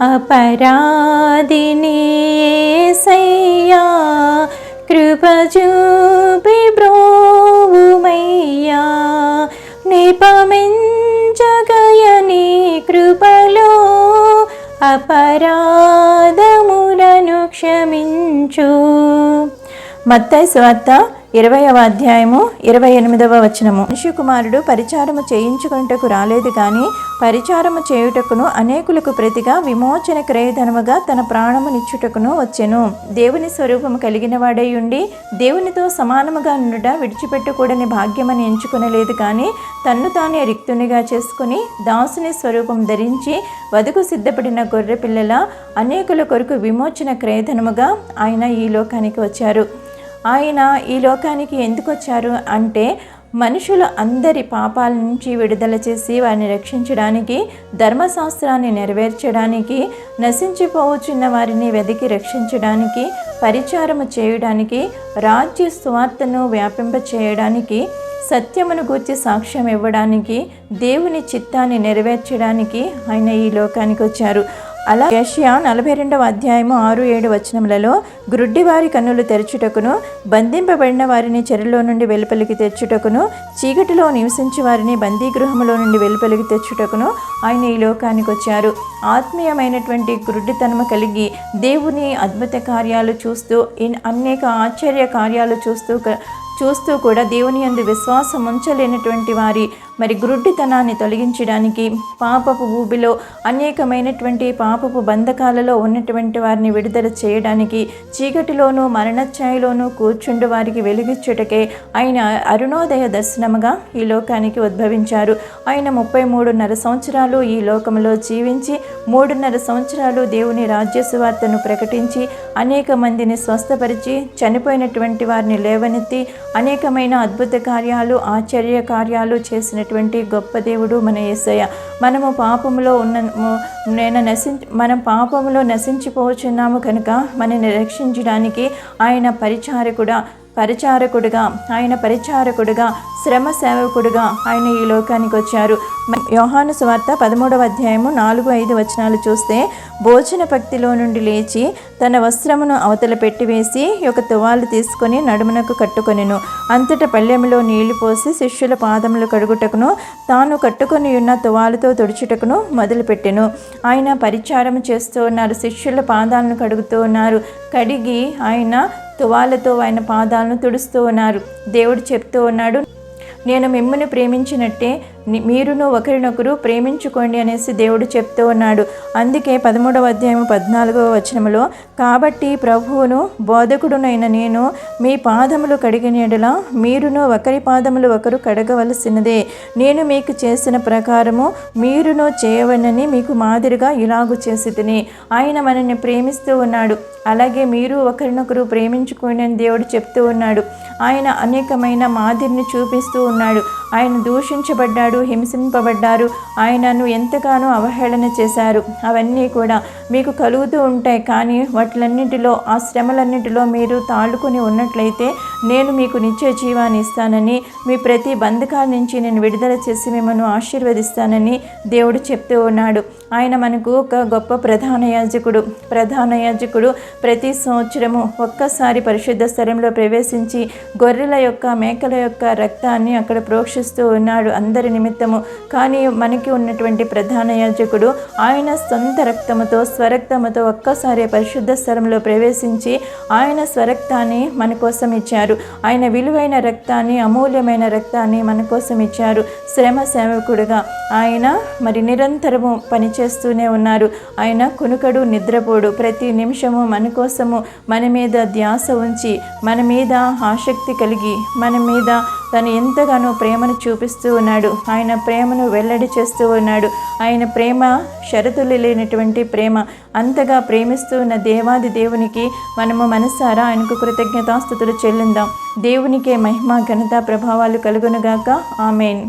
అపరాధిని యేసయ్యా కృప చూపి బ్రోవుమయ్యా నిపమించగయని కృపలో అపరాధములను క్షమించు. మత్తయి సువార్త 20వ అధ్యాయము 28వ వచనము. మనుష్య కుమారుడు పరిచారము చేయించుకొనుటకు రాలేదు కానీ పరిచారము చేయుటకును అనేకులకు ప్రతిగా విమోచన క్రయధనముగా తన ప్రాణమునిచ్చుటకును వచ్చెను. దేవుని స్వరూపము కలిగిన వాడై ఉండి దేవునితో సమానముగా నుండుట విడిచిపెట్టకూడని భాగ్యమని ఎంచుకొనలేదు కానీ తన్ను తానే రిక్తునిగా చేసుకుని దాసుని స్వరూపం ధరించి వధుకు సిద్ధపడిన గొర్రె పిల్లల అనేకుల కొరకు విమోచన క్రయధనముగా ఆయన ఈ లోకానికి వచ్చారు. ఆయన ఈ లోకానికి ఎందుకు వచ్చారు అంటే మనుషుల అందరి పాపాల నుంచి విడుదల చేసి వారిని రక్షించడానికి, ధర్మశాస్త్రాన్ని నెరవేర్చడానికి, నశించిపోవచ్చున్న వారిని వెతికి రక్షించడానికి, పరిచారము చేయడానికి, రాజ్య సువార్తను వ్యాపింప చేయడానికి, సత్యమును గూర్చి సాక్ష్యం ఇవ్వడానికి, దేవుని చిత్తాన్ని నెరవేర్చడానికి ఆయన ఈ లోకానికి వచ్చారు. అలా యెషయా 42వ అధ్యాయము 6-7 వచనములలో గ్రుడ్డివారి కన్నులు తెరచుటకును, బంధింపబడిన వారిని చెరలో నుండి వెలుపలికి తెచ్చుటకును, చీకటిలో నివసించి వారిని బందీగృహములో నుండి వెలుపలికి తెచ్చుటకును ఆయన ఈ లోకానికి వచ్చారు. ఆత్మీయమైనటువంటి గ్రుడ్డితనము కలిగి దేవుని అద్భుత కార్యాలు చూస్తూ అనేక ఆశ్చర్య కార్యాలు చూస్తూ కూడా దేవుని యందు విశ్వాసం ఉంచలేనటువంటి వారి గ్రుడ్డితనాన్ని తొలగించడానికి, పాపపు ఊబిలో అనేకమైనటువంటి పాపపు బంధకాలలో ఉన్నటువంటి వారిని విడుదల చేయడానికి, చీకటిలోనూ మరణఛాయలోనూ కూర్చుండు వారికి వెలుగిచ్చుటకే ఆయన అరుణోదయ దర్శనముగా ఈ లోకానికి ఉద్భవించారు. ఆయన 33.5 సంవత్సరాలు ఈ లోకంలో జీవించి 3.5 సంవత్సరాలు దేవుని రాజ్య సువార్తను ప్రకటించి అనేక మందిని స్వస్థపరిచి చనిపోయినటువంటి వారిని లేవనెత్తి అనేకమైన అద్భుత కార్యాలు, ఆశ్చర్య కార్యాలు చేసినటువంటి గొప్ప దేవుడు మన యేసయ్య. మనం పాపములో నశించిపోచున్నాము కనుక మనని రక్షించడానికి ఆయన పరిచారకుడుగా శ్రమ సేవకుడుగా ఆయన ఈ లోకానికి వచ్చారు. యోహాను సువార్త 13వ అధ్యాయము 4-5 వచనాలు చూస్తే భోజన పక్తిలో నుండి లేచి తన వస్త్రమును అవతల పెట్టివేసి ఒక తువాలు తీసుకొని నడుమునకు కట్టుకొనెను. అంతటా పళ్ళెములో నీళ్లు పోసి శిష్యుల పాదములు కడుగుటకును తాను కట్టుకొని ఉన్న తువాలుతో తుడుచుటకును మొదలుపెట్టెను. ఆయన పరిచారం చేస్తూ ఉన్నారు, శిష్యుల పాదాలను కడుగుతూ ఉన్నారు. కడిగి ఆయన తువాలతో ఆయన పాదాలను తుడుస్తూ ఉన్నారు. దేవుడు చెప్తూ ఉన్నాడు, నేను మిమ్మును ప్రేమించినట్టే మీరును ఒకరినొకరు ప్రేమించుకోండి అనేసి దేవుడు చెప్తూ ఉన్నాడు. అందుకే 13వ అధ్యాయం 14వ వచనములో, కాబట్టి ప్రభువును బోధకుడునైన నేను మీ పాదములు కడిగిన యెడల మీరును ఒకరి పాదములు ఒకరు కడగవలసినదే. నేను మీకు చేసిన ప్రకారము మీరును చేయవనని మీకు మాదిరిగా ఇలాగు చేసితిని. ఆయన మనల్ని ప్రేమిస్తూ ఉన్నాడు. అలాగే మీరు ఒకరినొకరు ప్రేమించుకోండి అని దేవుడు చెప్తూ ఉన్నాడు. ఆయన అనేకమైన మాదిరిని చూపిస్తూ ఉన్నాడు. ఆయన దూషించబడ్డాడు, హింసింపబడ్డారు, ఆయనను ఎంతగానో అవహేళన చేశారు. అవన్నీ కూడా మీకు కలుగుతూ ఉంటాయి. కానీ వాటిలన్నింటిలో, ఆ శ్రమలన్నింటిలో మీరు తాళుకొని ఉన్నట్లయితే నేను మీకు నిత్య జీవాన్ని ఇస్తానని, మీ ప్రతి బంధకాల నుంచి నేను విడుదల చేసి మిమ్మల్ని ఆశీర్వదిస్తానని దేవుడు చెప్తూ ఉన్నాడు. ఆయన మనకు ఒక గొప్ప ప్రధాన యాజకుడు. ప్రతి సంవత్సరము ఒక్కసారి పరిశుద్ధ స్థలంలో ప్రవేశించి గొర్రెల యొక్క, మేకల యొక్క రక్తాన్ని అక్కడ ప్రోక్షిస్తూ ఉన్నాడు అందరి నిమిత్తము. కానీ మనకి ఉన్నటువంటి ప్రధాన యాజకుడు ఆయన సొంత రక్తముతో, స్వరక్తముతో ఒక్కసారి పరిశుద్ధ స్థలంలో ప్రవేశించి ఆయన స్వరక్తాన్ని మన కోసం ఇచ్చారు. ఆయన విలువైన రక్తాన్ని, అమూల్యమైన రక్తాన్ని మన కోసం ఇచ్చారు. శ్రమ సేవకుడుగా ఆయన నిరంతరము పనిచేస్తూనే ఉన్నారు. ఆయన కునుకడు, నిద్రపోడు. ప్రతి నిమిషము మన కోసము, మన మీద ధ్యాస ఉంచి, మన మీద ఆసక్తి కలిగి, మన మీద తను ఎంతగానో ప్రేమను చూపిస్తూ ఉన్నాడు. ఆయన ప్రేమను వెల్లడి చేస్తూ ఉన్నాడు. ఆయన ప్రేమ షరతులు లేనటువంటి ప్రేమ. అంతగా ప్రేమిస్తూ ఉన్న దేవాది దేవునికి మనము మనసారా ఆయనకు కృతజ్ఞతాస్తుతులు చెల్లిందాం. దేవునికే మహిమ, ఘనత, ప్రభావాలు కలుగునుగాక. ఆమేన్.